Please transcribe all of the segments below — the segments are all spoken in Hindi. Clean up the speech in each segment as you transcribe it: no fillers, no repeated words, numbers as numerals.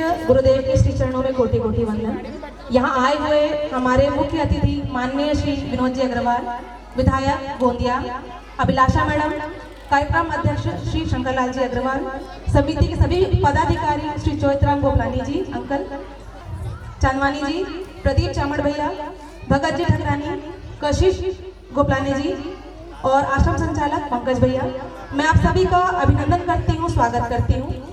पूज्य गुरुदेव के श्री चरणों में कोटि कोटि वंदन। यहाँ आए हुए हमारे मुख्य अतिथि माननीय श्री विनोद जी अग्रवाल, विधायक गोंदिया, अभिलाषा मैडम, कार्यक्रम अध्यक्ष श्री शंकरलाल जी अग्रवाल, समिति के सभी पदाधिकारी श्री चौतराम गोपलानी जी अंकल, चांदवानी जी, प्रदीप चामड़ भैया, भगत जी ठकरानी, कशिश गोपलानी जी और आश्रम संचालक पंकज भैया, मैं आप सभी का अभिनंदन करती हूँ, स्वागत करती हूँ।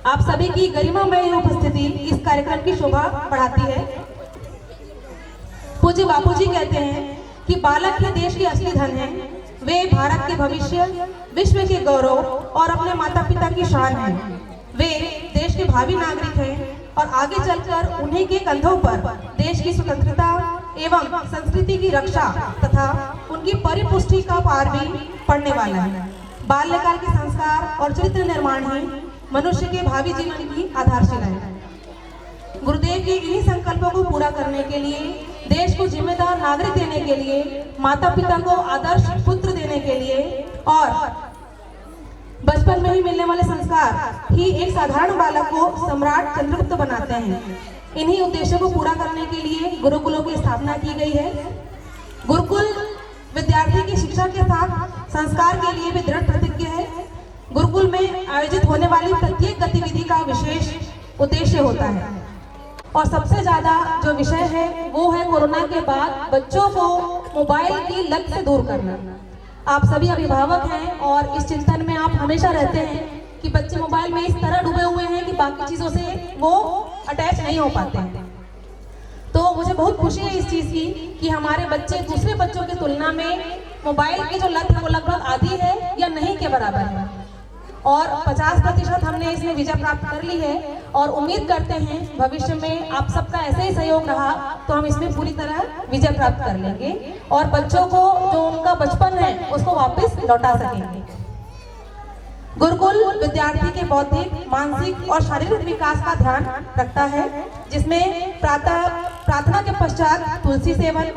आप सभी की गरिमामय उपस्थिति इस कार्यक्रम की शोभा बढ़ाती है। पूज्य बापूजी कहते हैं कि बालक ही देश के असली धन है, वे भारत के भविष्य, विश्व के गौरव और अपने माता पिता की शान है। वे देश के भावी नागरिक हैं और आगे चलकर उन्हीं के कंधों पर देश की स्वतंत्रता एवं संस्कृति की रक्षा तथा उनकी परिपुष्टि का पार भी पड़ने वाला है। बाल्यकाल के संस्कार और चरित्र निर्माण ही मनुष्य के भावी जीवन की आधारशिला है। गुरुदेव के इन्हीं संकल्पों को पूरा करने के लिए, देश को जिम्मेदार नागरिक देने के लिए, माता पिता को आदर्श पुत्र देने के लिए और बचपन में ही मिलने वाले संस्कार ही एक साधारण बालक को सम्राट चंद्रगुप्त बनाते हैं। इन्हीं उद्देश्यों को पूरा करने के लिए गुरुकुलों की स्थापना की गई है। गुरुकुल विद्यार्थी की शिक्षा के साथ संस्कार के लिए भी दृढ़ प्रतिज्ञ है। गुरुकुल में आयोजित होने वाली प्रत्येक गतिविधि का विशेष उद्देश्य होता है और सबसे ज्यादा जो विषय है वो है कोरोना के बाद बच्चों को मोबाइल की लत से दूर करना। आप सभी अभिभावक हैं और इस चिंतन में आप हमेशा रहते हैं कि बच्चे मोबाइल में इस तरह डूबे हुए हैं कि बाकी चीजों से वो अटैच नहीं हो पाते हैं। तो मुझे बहुत खुशी है इस चीज की कि हमारे बच्चे दूसरे बच्चों की तुलना में मोबाइल की जो लत है वो लगभग आधी है या नहीं के बराबर है और 50% हमने इसमें विजय प्राप्त कर ली है और उम्मीद करते हैं भविष्य में आप सबका ऐसे ही सहयोग रहा तो हम इसमें पूरी तरह विजय प्राप्त कर लेंगे और बच्चों को जो उनका बचपन है उसको वापस लौटा सकेंगे। गुरुकुल विद्यार्थी के बौद्धिक, मानसिक और शारीरिक विकास का ध्यान रखता है, जिसमें प्रार्थना के पश्चात तुलसी सेवन,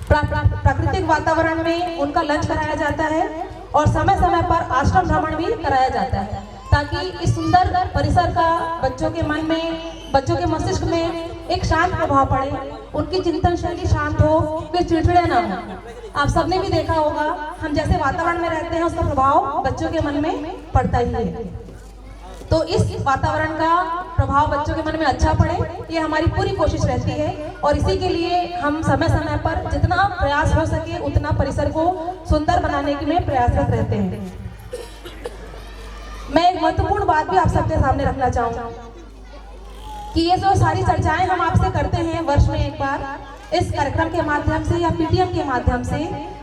प्राकृतिक वातावरण में उनका लंच कराया जाता है और समय समय पर आश्रम भ्रमण भी कराया जाता है ताकि इस सुंदर परिसर का बच्चों के मन में, बच्चों के मस्तिष्क में एक शांत प्रभाव पड़े, उनकी चिंतन शैली शांत हो, वे चिड़चिड़े ना हो। आप सबने भी देखा होगा हम जैसे वातावरण में रहते हैं उसका प्रभाव बच्चों के मन में पड़ता ही है। तो इस वातावरण का प्रभाव बच्चों के मन में अच्छा पड़े ये हमारी पूरी कोशिश रहती है और इसी के लिए हम समय समय पर जितना प्रयास हो सके उतना परिसर को सुंदर बनाने के में प्रयासरत रहते हैं। मैं एक महत्वपूर्ण बात भी आप सबके सामने रखना चाहूंगा कि ये जो सारी चर्चाएं हम आपसे करते हैं वर्ष में एक बार इस कार्यक्रम के माध्यम से या पीटीएम के माध्यम से,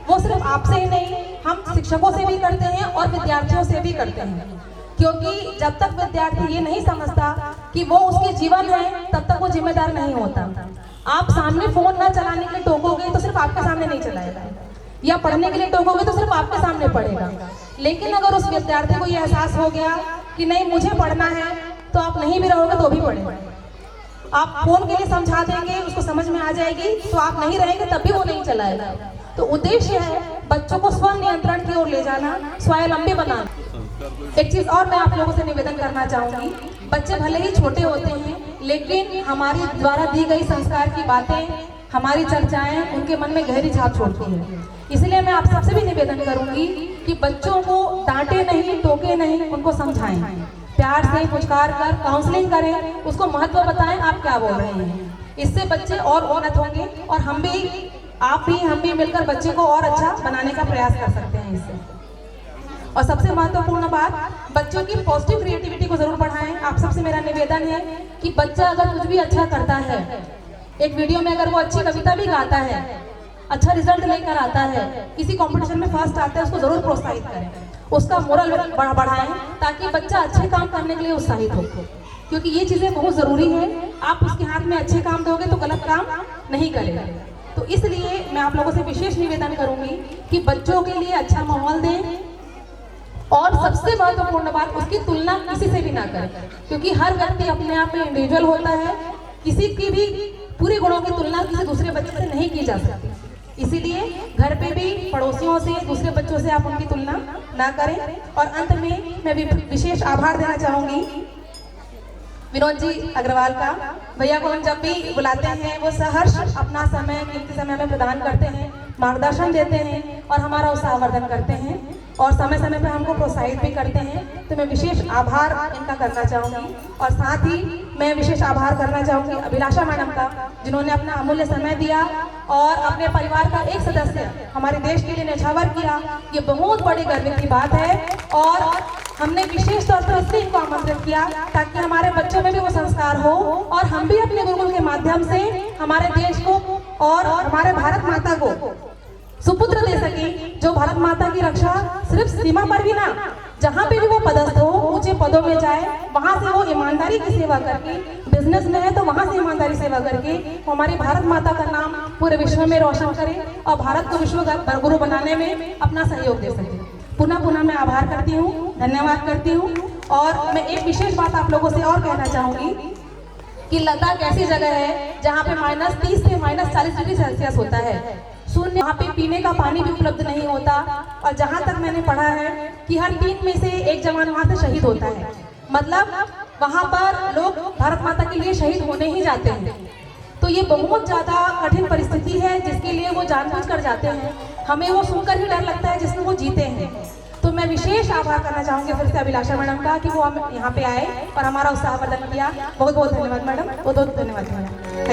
वो सिर्फ आपसे ही नहीं हम शिक्षकों से भी करते हैं और विद्यार्थियों से भी करते हैं, क्योंकि जब तक विद्यार्थी ये नहीं समझता कि वो उसके जीवन है तब तक वो जिम्मेदार नहीं होता। आप सामने फोन ना चलाने के लिए टोकोगे तो सिर्फ आपके सामने नहीं चलाएगा या पढ़ने के लिए टोकोगे तो सिर्फ आपके सामने पढ़ेगा, लेकिन अगर उस विद्यार्थी को ये एहसास हो गया कि नहीं मुझे पढ़ना है तो आप नहीं भी रहोगे तो भी पढ़ेगा। आप फोन के लिए समझा देंगे उसको समझ में आ जाएगी तो आप नहीं रहेंगे तब भी वो नहीं चलाएगा। तो उद्देश्य है बच्चों को स्व नियंत्रण की ओर ले जाना, स्वावलंबी बनाना। एक चीज और मैं आप लोगों से निवेदन करना चाहूंगी, बच्चे भले ही छोटे होते हैं लेकिन हमारी द्वारा दी गई संस्कार की बातें, हमारी चर्चाएं उनके मन में गहरी छाप छोड़ती है। इसलिए मैं आप सबसे भी निवेदन करूंगी कि बच्चों को डांटे नहीं, टोके नहीं, उनको समझाएं, प्यार से पुचकार कर काउंसलिंग करें, उसको महत्व बताएं आप क्या बोल रहे हैं। इससे बच्चे और उन्नत होंगे और हम भी मिलकर बच्चे को और अच्छा बनाने का प्रयास कर सकते हैं इससे। और सबसे महत्वपूर्ण बात, बच्चों की पॉजिटिव क्रिएटिविटी को जरूर बढ़ाएं। आप सबसे मेरा निवेदन है कि बच्चा अगर कुछ भी अच्छा करता है, एक वीडियो में अगर वो अच्छी कविता भी गाता है, अच्छा रिजल्ट लेकर आता है, किसी कंपटीशन में फर्स्ट आता है, उसको जरूर प्रोत्साहित करें, उसका मोरल बढ़ाएं ताकि बच्चा अच्छे काम करने के लिए उत्साहित हो, क्योंकि ये चीजें बहुत जरूरी है। आप उसके हाथ में अच्छे काम दोगे तो गलत काम नहीं करेगा। तो इसलिए मैं आप लोगों से विशेष निवेदन करूंगी कि बच्चों के लिए अच्छा माहौल दें और सबसे महत्वपूर्ण बात, उसकी तुलना किसी से भी ना करें, क्योंकि हर व्यक्ति अपने आप में इंडिविजुअल होता है। किसी की भी पूरे गुणों की तुलना किसी दूसरे बच्चे से नहीं की जा सकती। इसीलिए घर पे भी पड़ोसियों से, दूसरे बच्चों से आप उनकी तुलना ना करें। और अंत में मैं विशेष आभार देना चाहूंगी विनोद जी अग्रवाल का। भैया को हम जब भी बुलाते हैं वो सहर्ष अपना समय, कीमती समय हमें प्रदान करते हैं, मार्गदर्शन देते हैं और हमारा उत्साहवर्धन करते हैं और समय समय पर हमको प्रोत्साहित भी करते हैं। तो मैं विशेष आभार इनका करना चाहूँगी और साथ ही मैं विशेष आभार करना चाहूँगी अभिलाषा मैडम का, जिन्होंने अपना अमूल्य समय दिया और अपने परिवार का एक सदस्य हमारे देश के लिए न्यौछावर किया। ये बहुत बड़ी गर्व की बात है और हमने विशेष तौर पर इसलिए इनको आमंत्रित किया ताकि हमारे बच्चों में भी वो संस्कार हो और हम भी अपने गुरुकुल के माध्यम से हमारे देश को और हमारे भारत माता को सुपुत्र दे सके, जो भारत माता की रक्षा सिर्फ सीमा पर भी ना, जहाँ पे भी वो पदस्थ हो, ऊंचे पदों में जाए, वहाँ से वो ईमानदारी की सेवा करके, बिजनेस में है तो वहाँ से ईमानदारी सेवा करके वो हमारी भारत माता का नाम पूरे विश्व में रोशन करे और भारत को विश्व गुरु बनाने में अपना सहयोग दे सके। पुनः मैं आभार करती हूँ, धन्यवाद करती हूँ। और मैं एक विशेष बात आप लोगों से और कहना चाहूँगी कि लद्दाख ऐसी जगह है जहाँ पे -30 से -40 डिग्री सेल्सियस होता है, शून्य, यहाँ पे पीने का पानी भी उपलब्ध नहीं होता और जहाँ तक मैंने पढ़ा है कि हर 3 में से 1 जवान वहाँ से शहीद होता है। मतलब वहाँ पर लोग भारत माता के लिए शहीद होने ही जाते हैं। तो ये बहुत ज़्यादा कठिन परिस्थिति है जिसके लिए वो जानबूझ कर जाते हैं। हमें वो सुनकर ही डर लगता है जिसमें वो जीते हैं। तो मैं विशेष आभार करना चाहूँगी फिर से अभिलाषा मैडम का कि वो हम यहाँ पे आए और हमारा उत्साहवर्धन किया। बहुत बहुत धन्यवाद मैडम, बहुत बहुत धन्यवाद मैडम।